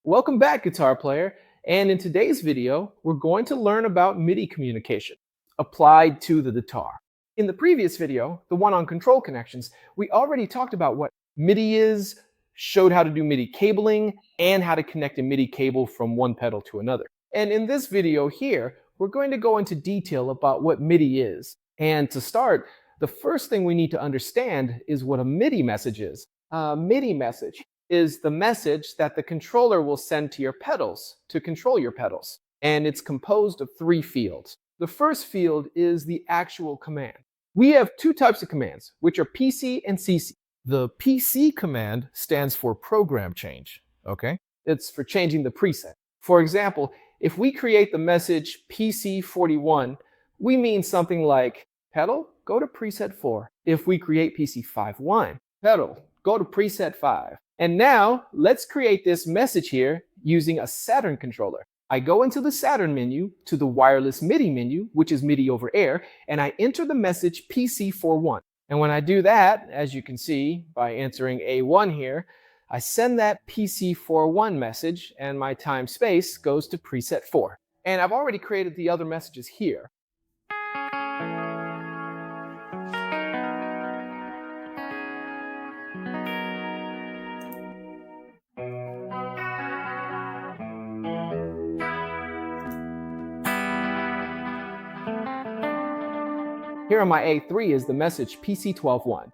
Welcome back, guitar player. And in today's video, we're going to learn about MIDI communication applied to the guitar. In the previous video, the one on control connections, we already talked about what MIDI is, showed how to do MIDI cabling, and how to connect a MIDI cable from one pedal to another. And in this video here, we're going to go into detail about what MIDI is. And to start, the first thing we need to understand is what a MIDI message is. A MIDI message is the message that the controller will send to your pedals to control your pedals. And it's composed of three fields. The first field is the actual command. We have two types of commands, which are PC and CC. The PC command stands for program change, okay? It's for changing the preset. For example, if we create the message PC41, we mean something like, pedal, go to preset 4. If we create PC51, pedal, go to preset 5. And now, let's create this message here using a Saturn controller. I go into the Saturn menu to the wireless MIDI menu, which is MIDI over air, and I enter the message PC41. And when I do that, as you can see by entering A1 here, I send that PC41 message and my TimeSpace goes to preset 4. And I've already created the other messages here. Here on my A3 is the message PC12.1.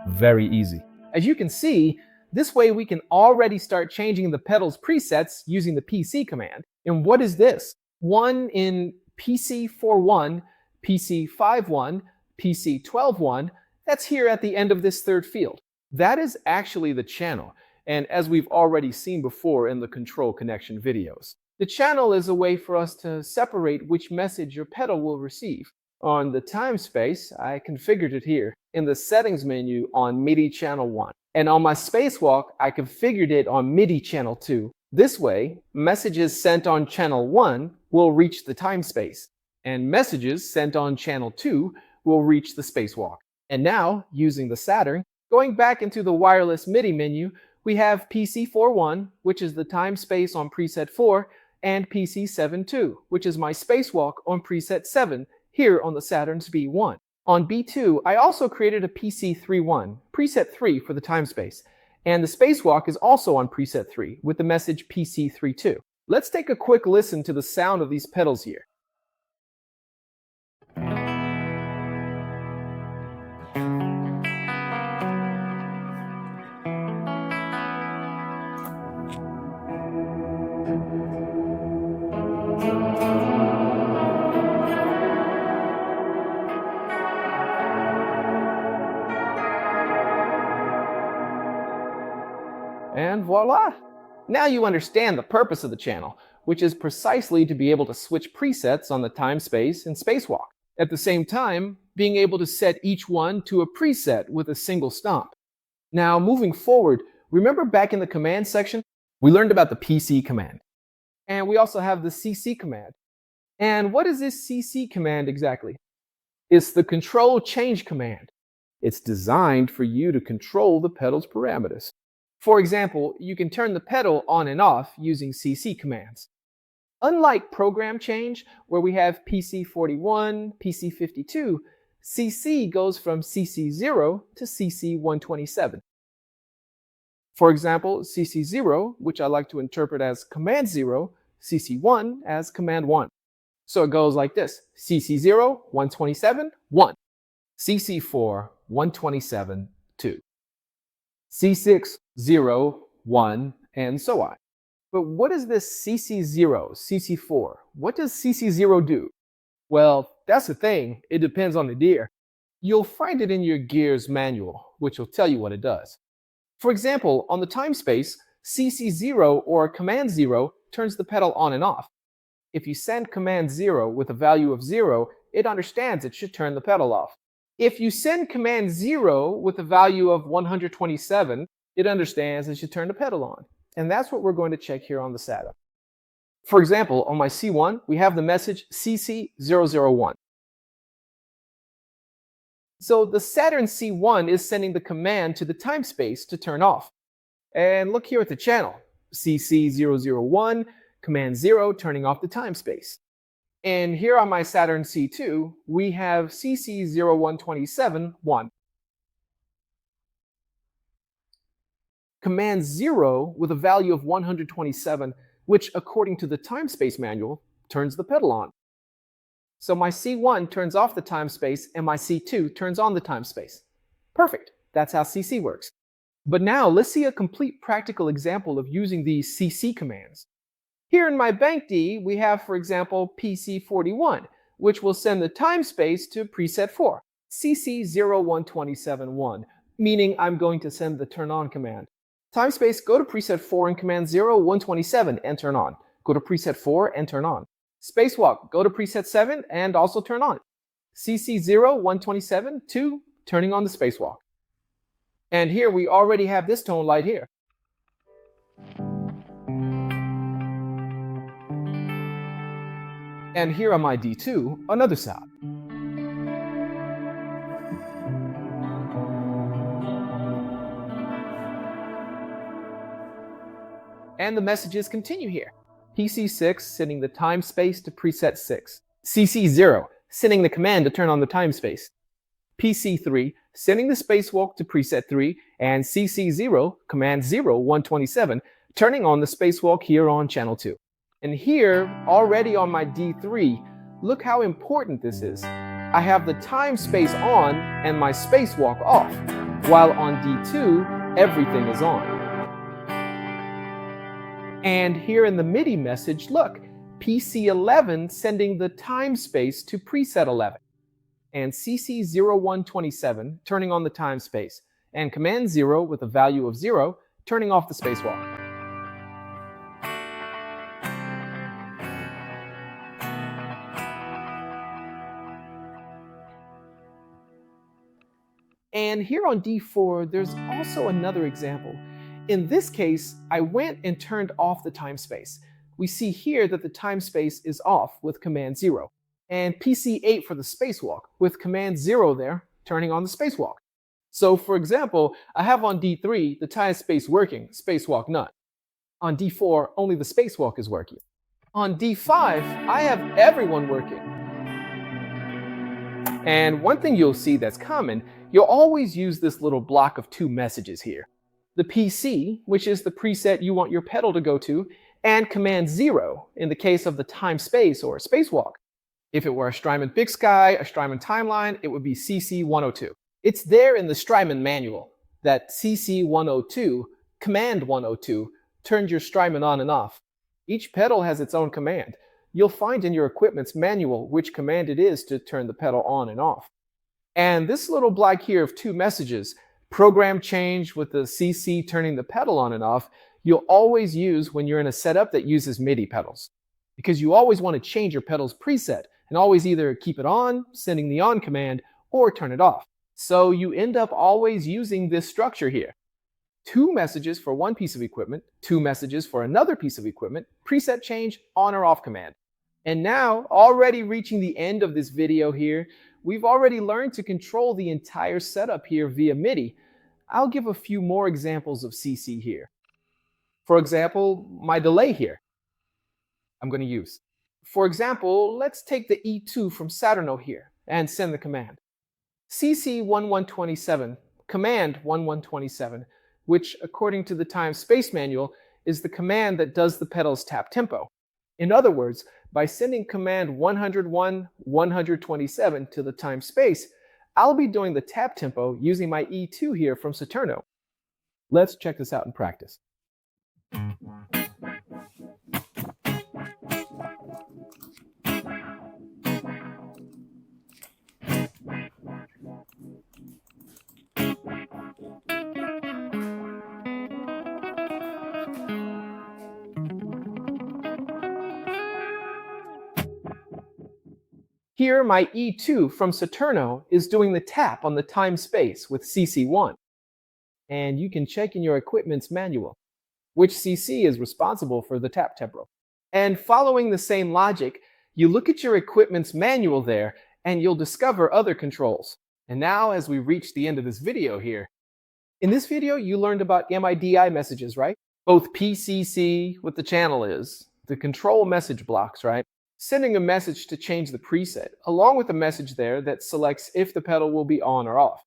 Very easy. As you can see, this way we can already start changing the pedals presets using the PC command. And what is this? 1 in PC41, PC51, PC12.1, that's here at the end of this third field. That is actually the channel, and as we've already seen before in the control connection videos. The channel is a way for us to separate which message your pedal will receive. On the TimeSpace, I configured it here in the settings menu on MIDI channel 1. And on my spacewalk, I configured it on MIDI channel 2. This way, messages sent on channel 1 will reach the TimeSpace, and messages sent on channel 2 will reach the spacewalk. And now, using the Saturn, going back into the wireless MIDI menu, we have PC41, which is the TimeSpace on preset 4, and PC72, which is my spacewalk on preset 7, here on the Saturn's B1. On B2, I also created a PC31, preset 3 for the TimeSpace, and the spacewalk is also on preset 3 with the message PC32. Let's take a quick listen to the sound of these pedals here. And voila! Now you understand the purpose of the channel, which is precisely to be able to switch presets on the TimeSpace and spacewalk. At the same time, being able to set each one to a preset with a single stomp. Now moving forward, remember back in the command section, we learned about the PC command. And we also have the CC command. And what is this CC command exactly? It's the control change command. It's designed for you to control the pedal's parameters. For example, you can turn the pedal on and off using CC commands. Unlike program change, where we have PC41, PC52, CC goes from CC0 to CC127. For example, CC0, which I like to interpret as command 0, CC1 as command 1. So it goes like this: CC0, 127, 1. CC4, 127, 2. C6, 0, 1, and so on. But what is this CC0, CC4? What does CC0 do? Well, that's the thing. It depends on the gear. You'll find it in your gear's manual, which will tell you what it does. For example, on the TimeSpace, CC0 or command 0 turns the pedal on and off. If you send command 0 with a value of 0, it understands it should turn the pedal off. If you send command 0 with a value of 127, it understands it should turn the pedal on. And that's what we're going to check here on the Saturn. For example, on my C1, we have the message CC001. So the Saturn C1 is sending the command to the TimeSpace to turn off. And look here at the channel. CC001, command 0, turning off the TimeSpace. And here on my Saturn C2, we have CC0127, 1. Command 0 with a value of 127, which according to the TimeSpace manual, turns the pedal on. So my C1 turns off the TimeSpace and my C2 turns on the TimeSpace. Perfect, that's how CC works. But now let's see a complete practical example of using these CC commands. Here in my bank D, we have, for example, PC41, which will send the TimeSpace to preset 4, CC01271, meaning I'm going to send the turn on command. TimeSpace, go to preset 4 and command 0127 and turn on. Go to preset 4 and turn on. Spacewalk, go to preset 7 and also turn on. CC0127, 2, turning on the spacewalk. And here we already have this tone light here. And here on my D2, another sound. And the messages continue here. PC6 sending the TimeSpace to preset 6. CC0 sending the command to turn on the TimeSpace. PC3 sending the spacewalk to preset 3, and CC0, command 0127, turning on the spacewalk here on channel 2. And here, already on my D3, look how important this is. I have the TimeSpace on and my spacewalk off, while on D2, everything is on. And here in the MIDI message, look, PC11 sending the TimeSpace to preset 11, and CC0127 turning on the TimeSpace, and command 0 with a value of 0 turning off the spacewalk. And here on D4, there's also another example. In this case, I went and turned off the TimeSpace. We see here that the TimeSpace is off with command 0, and PC8 for the spacewalk with command 0 there, turning on the spacewalk. So for example, I have on D3 the TimeSpace working, spacewalk none. On D4, only the spacewalk is working. On D5, I have everyone working. And one thing you'll see that's common, you'll always use this little block of 2 messages here. The PC, which is the preset you want your pedal to go to, and command 0 in the case of the TimeSpace or spacewalk. If it were a Strymon Big Sky, a Strymon Timeline, it would be CC102. It's there in the Strymon manual that CC102, command 102, turns your Strymon on and off. Each pedal has its own command. You'll find in your equipment's manual which command it is to turn the pedal on and off. And this little block here of 2 messages, program change with the CC turning the pedal on and off, you'll always use when you're in a setup that uses MIDI pedals. Because you always want to change your pedal's preset and always either keep it on, sending the on command, or turn it off. So you end up always using this structure here. 2 messages for one piece of equipment, 2 messages for another piece of equipment, preset change, on or off command. And now, already reaching the end of this video here, we've already learned to control the entire setup here via MIDI. I'll give a few more examples of CC here. For example, my delay here, I'm going to use. For example, let's take the E2 from Saturno here and send the command. CC1127, command 1127, which according to the TimeSpace manual is the command that does the pedal's tap tempo. In other words, by sending command 101-127 to the TimeSpace, I'll be doing the tap tempo using my E2 here from Saturno. Let's check this out in practice. Here, my E2 from Saturno is doing the tap on the TimeSpace with CC1. And you can check in your equipment's manual which CC is responsible for the tap tempo. And following the same logic, you look at your equipment's manual there and you'll discover other controls. And now, as we reach the end of this video here, in this video you learned about MIDI messages, right? Both PCC, what the channel is, the control message blocks, right? Sending a message to change the preset, along with a message there that selects if the pedal will be on or off.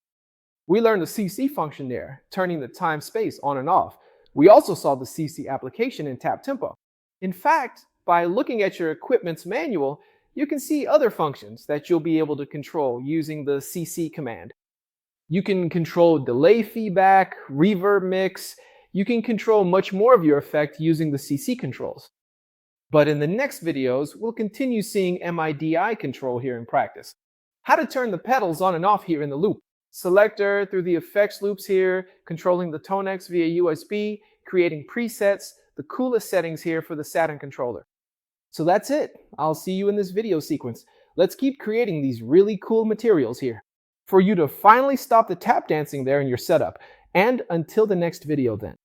We learned the CC function there, turning the time space on and off. We also saw the CC application in tap tempo. In fact, by looking at your equipment's manual, you can see other functions that you'll be able to control using the CC command. You can control delay feedback, reverb mix. You can control much more of your effect using the CC controls. But in the next videos, we'll continue seeing MIDI control here in practice. How to turn the pedals on and off here in the loop. Selector through the effects loops here, controlling the Tonex via USB, creating presets, the coolest settings here for the Saturn controller. So that's it. I'll see you in this video sequence. Let's keep creating these really cool materials here for you to finally stop the tap dancing there in your setup. And until the next video then.